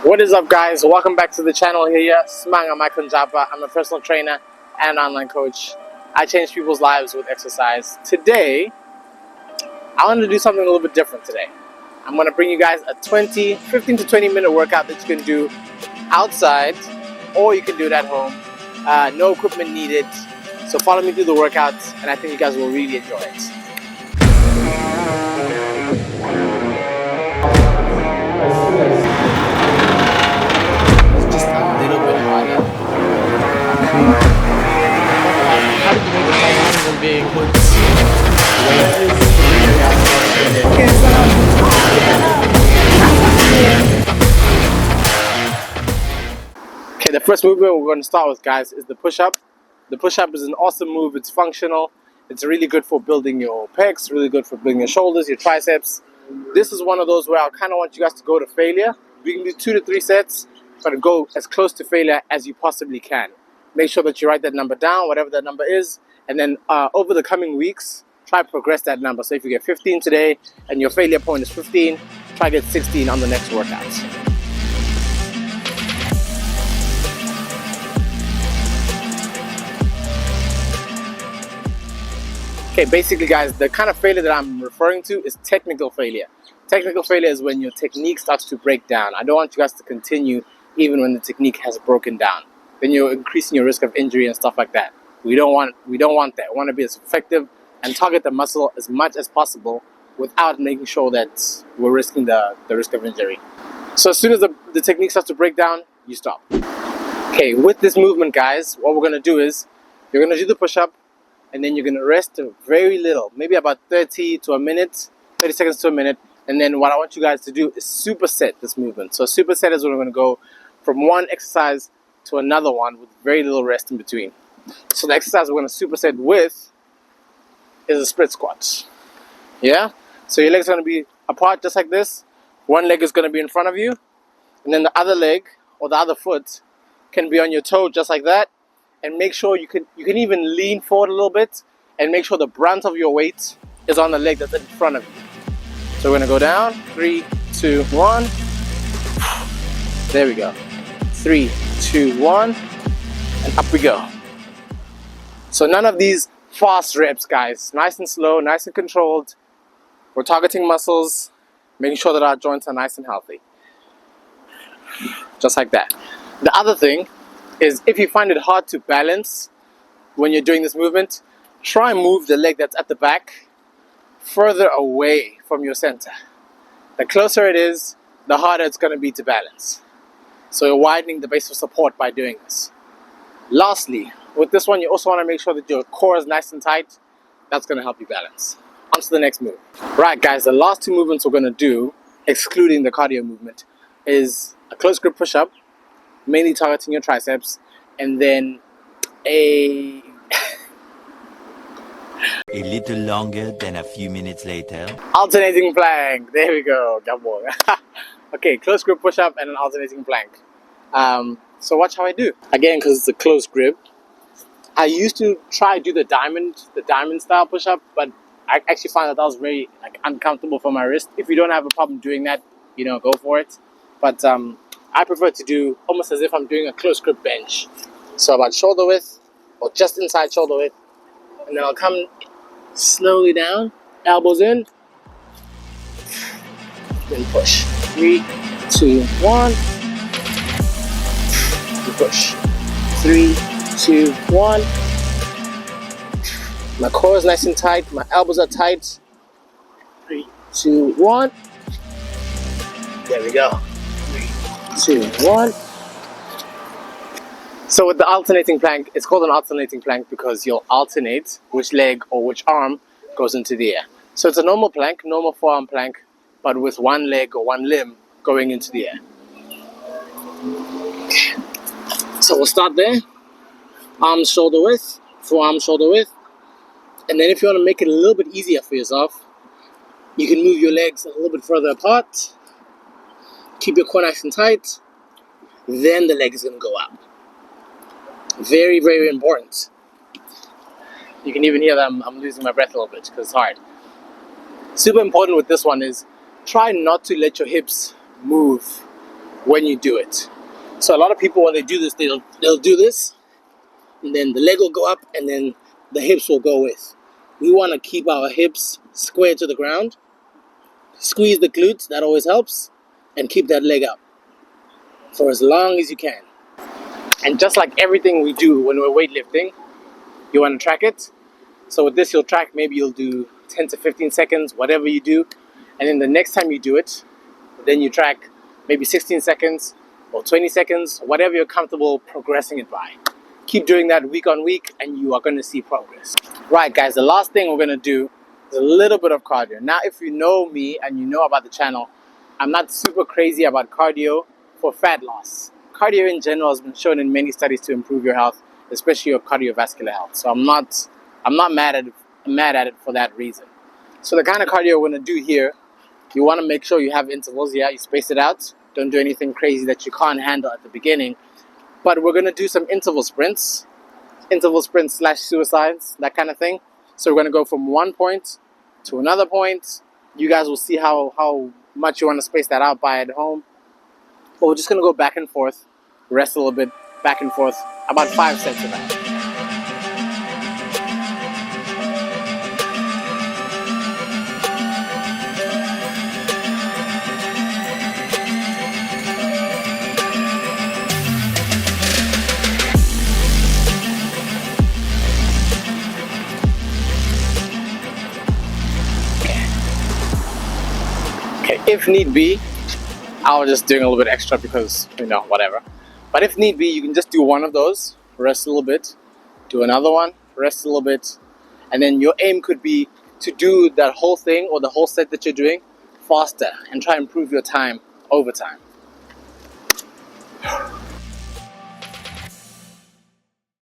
What is up, guys? Welcome back to the channel here. Smanga Maikonjapa. I'm a personal trainer and online coach. I change people's lives with exercise. Today, I want to do something a little bit different today. I'm going to bring you guys a 15 to 20 minute workout that you can do outside or you can do it at home. No equipment needed. So follow me through the workouts and I think you guys will really enjoy it. Just a little bit harder. How did you make the fight even being put? Okay, the first movement we're going to start with, guys, is the push-up. The push-up is an awesome move. It's functional. It's really good for building your pecs, really good for building your shoulders, your triceps. This is one of those where I kind of want you guys to go to failure. We can do 2 to 3 sets, but go as close to failure as you possibly can. Make sure that you write that number down, whatever that number is, and then over the coming weeks, try to progress that number. So if you get 15 today and your failure point is 15, try to get 16 on the next workout. Okay, basically, guys, the kind of failure that I'm referring to is technical failure. Technical failure is when your technique starts to break down. I don't want you guys to continue even when the technique has broken down. Then you're increasing your risk of injury and stuff like that. We don't want that. We want to be as effective and target the muscle as much as possible without making sure that we're risking the risk of injury. So as soon as the technique starts to break down, you stop. Okay, with this movement, guys, what we're going to do is you're going to do the push-up, and then you're going to rest very little, maybe about 30 to a minute, 30 seconds to a minute. And then what I want you guys to do is superset this movement. So superset is when we're going to go from one exercise to another one with very little rest in between. So the exercise we're going to superset with is a split squat. Yeah? So your legs are going to be apart just like this. One leg is going to be in front of you. And then the other leg or the other foot can be on your toe just like that. And make sure you can even lean forward a little bit and make sure the brunt of your weight is on the leg that's in front of you. So we're going to go down. 3, 2, 1. There we go. 3, 2, 1. And up we go. So none of these fast reps, guys. Nice and slow, nice and controlled. We're targeting muscles, making sure that our joints are nice and healthy. Just like that. The other thing is if you find it hard to balance when you're doing this movement, try and move the leg that's at the back further away from your center. The closer it is, the harder it's going to be to balance. So you're widening the base of support by doing this. Lastly, with this one, you also want to make sure that your core is nice and tight. That's going to help you balance. On to the next move. Right, guys, the last 2 movements we're going to do, excluding the cardio movement, is a close grip push-up, mainly targeting your triceps, and then a little longer than a few minutes later. alternating plank. There we go. Okay, close grip push-up and an alternating plank. So watch how I do. Again, because it's a close grip, I used to try to do the diamond style push-up, but I actually found that was very uncomfortable for my wrist. If you don't have a problem doing that, go for it. But I prefer to do almost as if I'm doing a close grip bench. So about shoulder width or just inside shoulder width. And then I'll come slowly down, elbows in, then push. 3, 2, 1. And push. 3, 2, 1. My core is nice and tight. My elbows are tight. 3, 2, 1. There we go. 2, 1. So with the alternating plank, it's called an alternating plank because you'll alternate which leg or which arm goes into the air. So it's a normal plank, normal forearm plank, but with one leg or one limb going into the air. So we'll start there. Arms shoulder width, forearm shoulder width. And then if you want to make it a little bit easier for yourself, you can move your legs a little bit further apart. Keep your core nice and tight. Then the leg is going to go up. Very, very important. You can even hear that I'm losing my breath a little bit because it's hard. Super important with this one is try not to let your hips move when you do it. So a lot of people, when they do this, they'll do this, and then the leg will go up, and then the hips will go with. We want to keep our hips square to the ground. Squeeze the glutes, that always helps, and keep that leg up for as long as you can. And just like everything we do when we're weightlifting, you want to track it. So with this, you'll track, maybe you'll do 10 to 15 seconds, whatever you do. And then the next time you do it, then you track maybe 16 seconds or 20 seconds, whatever you're comfortable progressing it by. Keep doing that week on week, and you are going to see progress. Right, guys, the last thing we're going to do is a little bit of cardio. Now, if you know me and you know about the channel, I'm not super crazy about cardio for fat loss. Cardio in general has been shown in many studies to improve your health, especially your cardiovascular health. So I'm not mad at it for that reason. So the kind of cardio we're going to do here, you want to make sure you have intervals. Yeah, you space it out. Don't do anything crazy that you can't handle at the beginning. But we're going to do some interval sprints / suicides, that kind of thing. So we're going to go from one point to another point. You guys will see how much you want to space that out by at home. But we're just going to go back and forth, rest a little bit, back and forth, about 5 sets of that. Okay, if need be, I was just doing a little bit extra because, whatever. But if need be, you can just do one of those, rest a little bit, do another one, rest a little bit, and then your aim could be to do that whole thing or the whole set that you're doing faster and try and improve your time over time.